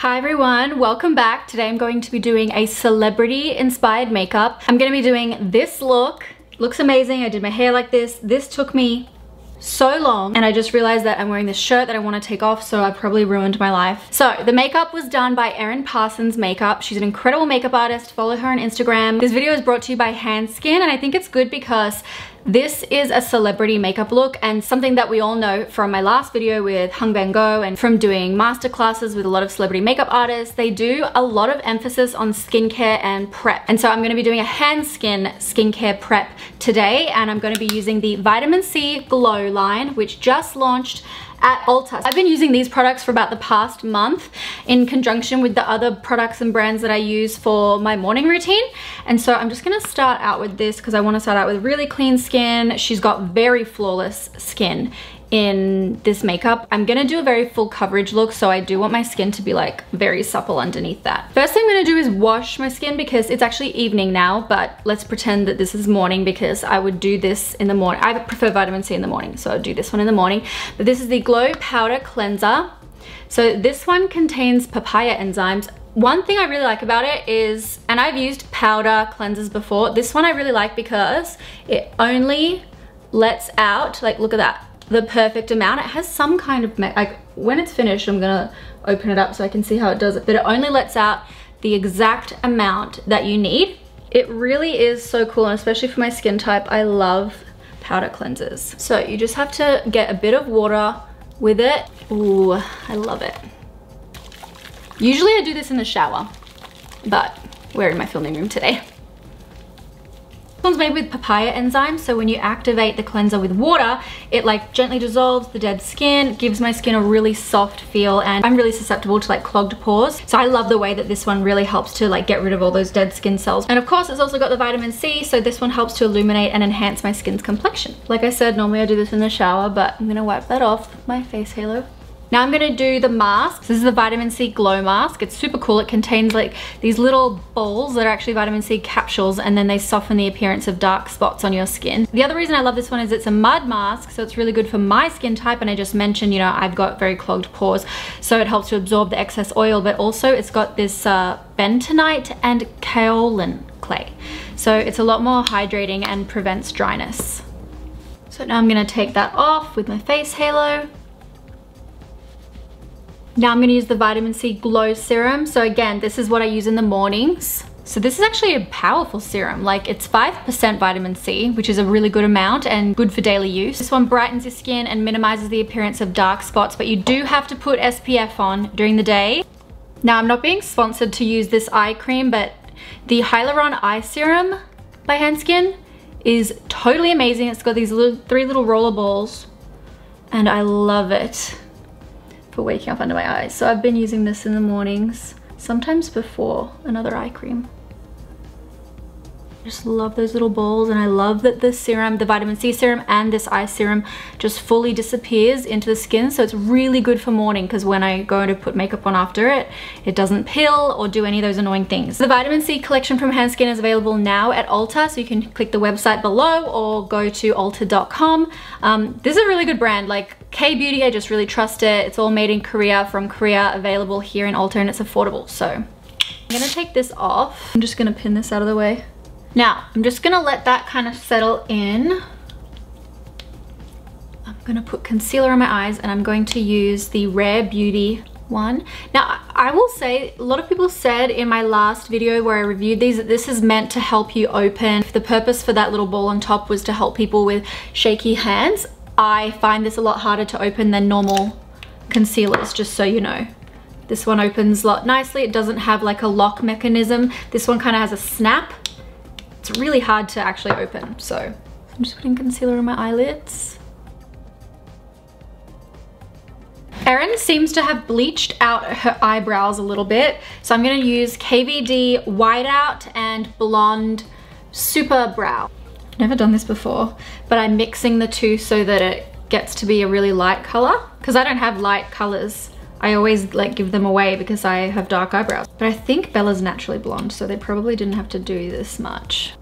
Hi everyone, welcome back. Today I'm going to be doing a celebrity inspired makeup. I'm going to be doing this look. Looks amazing. I did my hair like this. This took me so long and I just realized that I'm wearing this shirt that I want to take off, so I probably ruined my life. So the makeup was done by Erin Parsons Makeup. She's an incredible makeup artist. Follow her on Instagram. This video is brought to you by Hanskin, and I think it's good because this is a celebrity makeup look and something that we all know from my last video with Hung Van Gogh and from doing masterclasses with a lot of celebrity makeup artists. They do a lot of emphasis on skincare and prep. And so I'm going to be doing a Hanskin skincare prep today, and I'm going to be using the Vitamin C Glow line, which just launched at Ulta. I've been using these products for about the past month in conjunction with the other products and brands that I use for my morning routine. And so I'm just gonna start out with this because I want to start out with really clean skin. She's got very flawless skin in this makeup. I'm gonna do a very full coverage look, so I do want my skin to be like very supple underneath that. First thing I'm gonna do is wash my skin because it's actually evening now, but let's pretend that this is morning because I would do this in the morning. I prefer vitamin C in the morning, so I'll do this one in the morning. But this is the Glow Powder Cleanser. So this one contains papaya enzymes. One thing I really like about it is, and I've used powder cleansers before, this one I really like because it only lets out, like look at that, the perfect amount. It has some kind of, like when it's finished, I'm gonna open it up so I can see how it does it, but it only lets out the exact amount that you need. It really is so cool, and especially for my skin type, I love powder cleansers. So you just have to get a bit of water with it. Ooh, I love it. Usually I do this in the shower, but we're in my filming room today. This one's made with papaya enzymes, so when you activate the cleanser with water, it like gently dissolves the dead skin, gives my skin a really soft feel, and I'm really susceptible to like clogged pores. So I love the way that this one really helps to like get rid of all those dead skin cells. And of course it's also got the vitamin C, so this one helps to illuminate and enhance my skin's complexion. Like I said, normally I do this in the shower, but I'm gonna wipe that off with my face halo. Now I'm gonna do the mask. This is the Vitamin C Glow Mask. It's super cool. It contains like these little balls that are actually vitamin C capsules, and then they soften the appearance of dark spots on your skin. The other reason I love this one is it's a mud mask, so it's really good for my skin type, and I just mentioned, you know, I've got very clogged pores, so it helps to absorb the excess oil, but also it's got this bentonite and kaolin clay. So it's a lot more hydrating and prevents dryness. So now I'm gonna take that off with my face halo. Now I'm gonna use the Vitamin C Glow Serum. So again, this is what I use in the mornings. So this is actually a powerful serum. Like it's 5% vitamin C, which is a really good amount and good for daily use. This one brightens your skin and minimizes the appearance of dark spots, but you do have to put SPF on during the day. Now I'm not being sponsored to use this eye cream, but the Hyaluron Eye Serum by Hanskin is totally amazing. It's got these three little roller balls, and I love it for waking up under my eyes. So I've been using this in the mornings, sometimes before another eye cream. I just love those little balls, and I love that the serum, the vitamin C serum and this eye serum just fully disappears into the skin, so it's really good for morning because when I go to put makeup on after it, it doesn't peel or do any of those annoying things. The vitamin C collection from Hanskin is available now at Ulta, so you can click the website below or go to ulta.com. This is a really good brand, like K-Beauty, I just really trust it. It's all made in Korea, from Korea, available here in Ulta, and it's affordable. So I'm gonna take this off. I'm just gonna pin this out of the way. Now, I'm just gonna let that kind of settle in. I'm gonna put concealer on my eyes, and I'm going to use the Rare Beauty one. Now, I will say, a lot of people said in my last video where I reviewed these that this is meant to help you open. The purpose for that little ball on top was to help people with shaky hands. I find this a lot harder to open than normal concealers, just so you know. This one opens a lot nicely. It doesn't have like a lock mechanism. This one kind of has a snap. It's really hard to actually open, so I'm just putting concealer on my eyelids. Erin seems to have bleached out her eyebrows a little bit, so I'm gonna use KVD Whiteout and Blonde Super Brow. I've never done this before, but I'm mixing the two so that it gets to be a really light color, because I don't have light colors. I always like give them away because I have dark eyebrows. But I think Bella's naturally blonde, so they probably didn't have to do this much.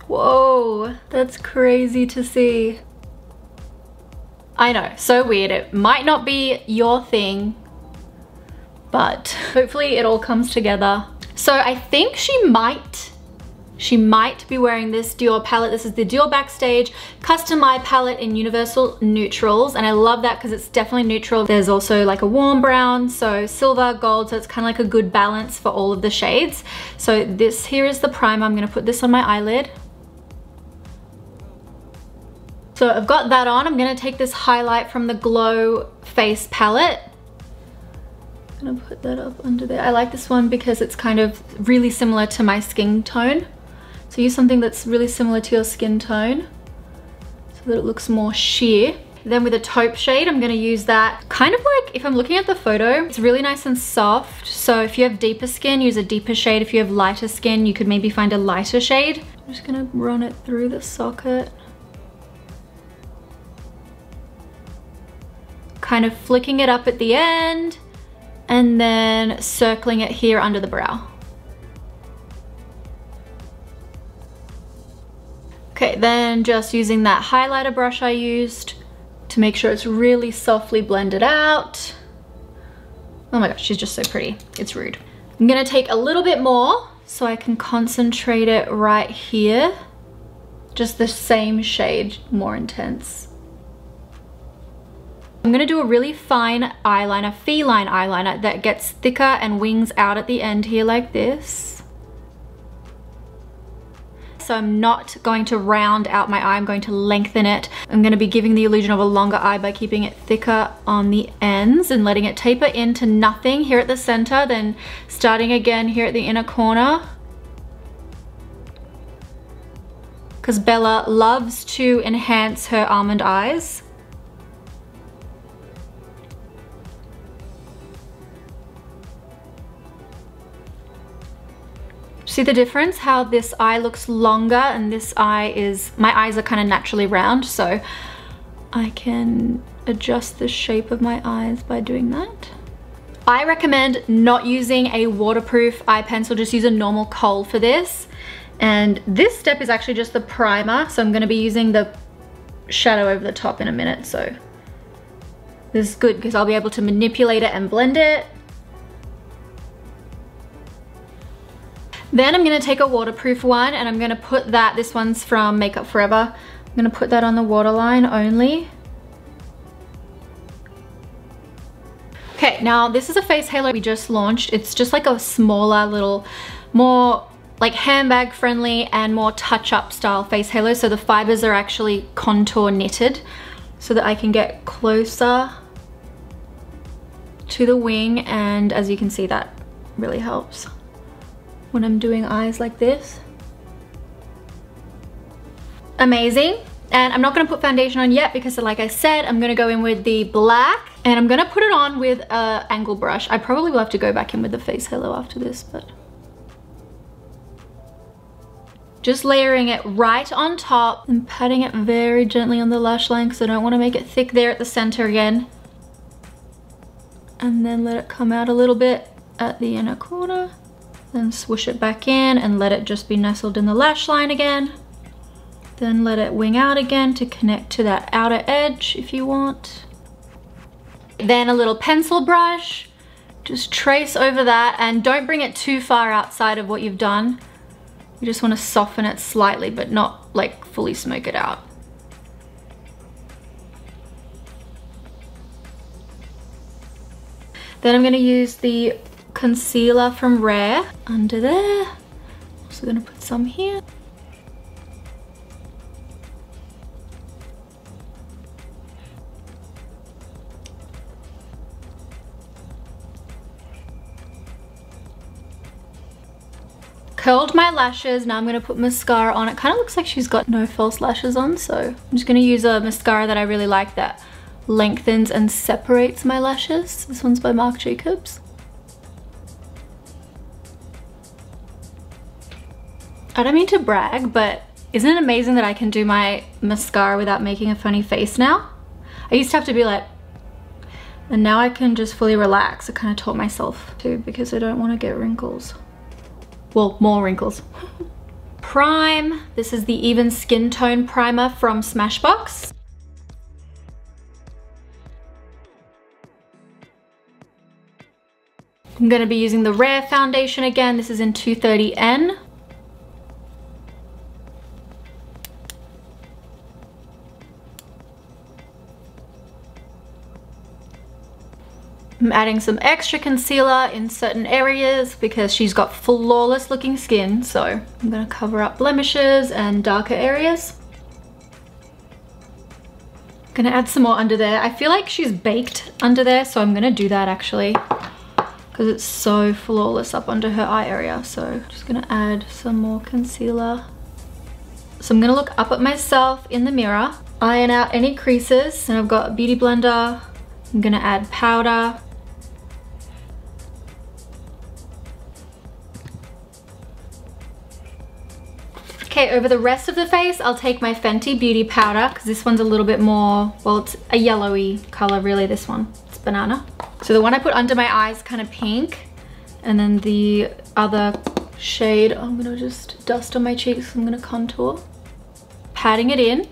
Whoa, that's crazy to see. I know, so weird. It might not be your thing, but hopefully it all comes together. So I think she might be wearing this Dior palette. This is the Dior Backstage Custom Eye Palette in Universal Neutrals, and I love that because it's definitely neutral. There's also like a warm brown, so silver, gold, so it's kind of like a good balance for all of the shades. So this here is the primer. I'm gonna put this on my eyelid. So I've got that on. I'm gonna take this highlight from the Glow Face palette. I'm gonna put that up under there. I like this one because it's kind of really similar to my skin tone. So use something that's really similar to your skin tone so that it looks more sheer. Then with a taupe shade, I'm gonna use that kind of like, if I'm looking at the photo, it's really nice and soft. So if you have deeper skin, use a deeper shade. If you have lighter skin, you could maybe find a lighter shade. I'm just gonna run it through the socket. Kind of flicking it up at the end and then circling it here under the brow. Okay, then just using that highlighter brush I used to make sure it's really softly blended out. Oh my gosh, she's just so pretty. It's rude. I'm gonna take a little bit more so I can concentrate it right here. Just the same shade, more intense. I'm gonna do a really fine eyeliner, feline eyeliner that gets thicker and wings out at the end here like this. So I'm not going to round out my eye, I'm going to lengthen it. I'm gonna be giving the illusion of a longer eye by keeping it thicker on the ends and letting it taper into nothing here at the center, then starting again here at the inner corner. Because Bella loves to enhance her almond eyes. See the difference? How this eye looks longer and this eye is, my eyes are kind of naturally round, so I can adjust the shape of my eyes by doing that. I recommend not using a waterproof eye pencil, just use a normal kohl for this. And this step is actually just the primer, so I'm gonna be using the shadow over the top in a minute, so this is good because I'll be able to manipulate it and blend it. Then I'm gonna take a waterproof one and I'm gonna put that, this one's from Makeup Forever, I'm gonna put that on the waterline only. Okay, now this is a face halo we just launched. It's just like a smaller little, more like handbag friendly and more touch-up style face halo. So the fibers are actually contour knitted so that I can get closer to the wing, and as you can see, that really helps when I'm doing eyes like this. Amazing. And I'm not gonna put foundation on yet because like I said, I'm gonna go in with the black and I'm gonna put it on with an angle brush. I probably will have to go back in with the face halo after this, but just layering it right on top and patting it very gently on the lash line because I don't want to make it thick there at the center again. And then let it come out a little bit at the inner corner. Then swoosh it back in and let it just be nestled in the lash line again. Then let it wing out again to connect to that outer edge if you want. Then a little pencil brush, just trace over that and don't bring it too far outside of what you've done. You just want to soften it slightly but not like fully smoke it out. Then I'm going to use the concealer from Rare under there. Also gonna put some here. Curled my lashes, now I'm gonna put mascara on. It kind of looks like she's got no false lashes on, so I'm just gonna use a mascara that I really like that lengthens and separates my lashes. This one's by Marc Jacobs. I don't mean to brag, but isn't it amazing that I can do my mascara without making a funny face now? I used to have to be like, and now I can just fully relax. I kind of taught myself to because I don't want to get wrinkles. Well, more wrinkles. Prime. This is the Even Skin Tone Primer from Smashbox. I'm gonna be using the Rare foundation again. This is in 230N. I'm adding some extra concealer in certain areas because she's got flawless looking skin, so I'm gonna cover up blemishes and darker areas. I'm gonna add some more under there. I feel like she's baked under there, so I'm gonna do that actually because it's so flawless up under her eye area. So just gonna add some more concealer. So I'm gonna look up at myself in the mirror, iron out any creases, and I've got a beauty blender. I'm gonna add powder. Okay, over the rest of the face, I'll take my Fenty Beauty Powder because this one's a little bit more, well, it's a yellowy color really, this one. It's banana. So the one I put under my eyes is kind of pink, and then the other shade, I'm gonna just dust on my cheeks. I'm gonna contour. Patting it in.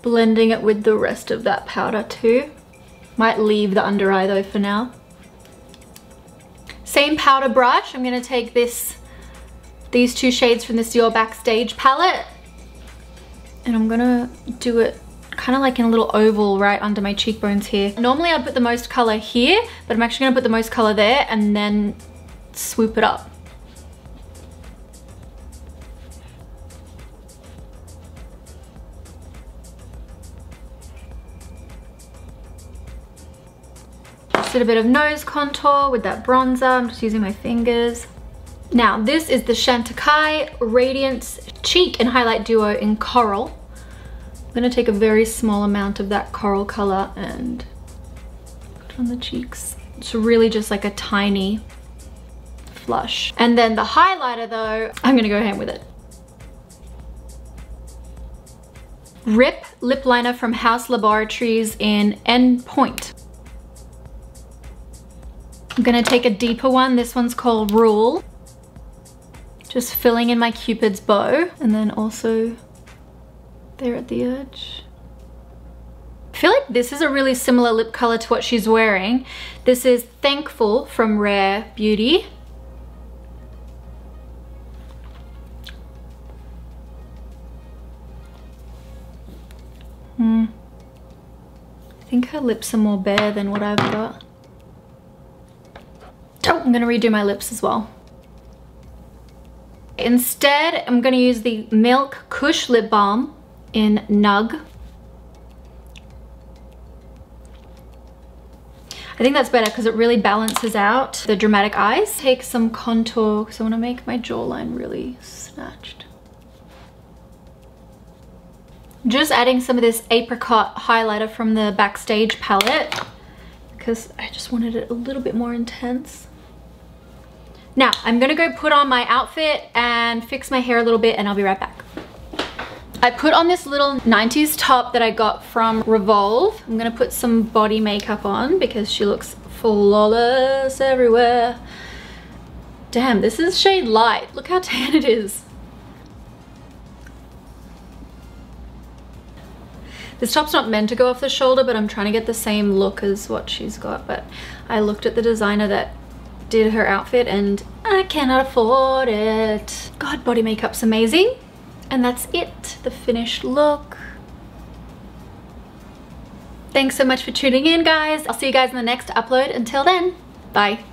Blending it with the rest of that powder too. Might leave the under eye though for now. Same powder brush, I'm gonna take these two shades from this Dior Backstage palette, and I'm gonna do it kind of like in a little oval right under my cheekbones here. Normally I'd put the most color here, but I'm actually gonna put the most color there and then swoop it up. Just did a bit of nose contour with that bronzer. I'm just using my fingers. Now this is the Chantecaille Radiance Cheek and Highlight Duo in Coral. I'm gonna take a very small amount of that coral color and put on the cheeks. It's really just like a tiny flush. And then the highlighter though, I'm gonna go ham with it. Rip lip liner from Haus Laboratories in Pointe. I'm gonna take a deeper one. This one's called Rule. Just filling in my Cupid's bow, and then also there at the edge. I feel like this is a really similar lip color to what she's wearing. This is Thankful from Rare Beauty. I think her lips are more bare than what I've got. Oh, I'm gonna redo my lips as well. Instead, I'm gonna use the Milk Kush Lip Balm in Nugg. I think that's better because it really balances out the dramatic eyes. Take some contour because I want to make my jawline really snatched. Just adding some of this apricot highlighter from the Backstage palette because I just wanted it a little bit more intense. Now, I'm gonna go put on my outfit and fix my hair a little bit and I'll be right back. I put on this little 90s top that I got from Revolve. I'm gonna put some body makeup on because she looks flawless everywhere. Damn, this is shade light. Look how tan it is. This top's not meant to go off the shoulder, but I'm trying to get the same look as what she's got. But I looked at the designer that did her outfit and I cannot afford it. God, body makeup's amazing. And that's it, the finished look. Thanks so much for tuning in, guys. I'll see you guys in the next upload. Until then, bye.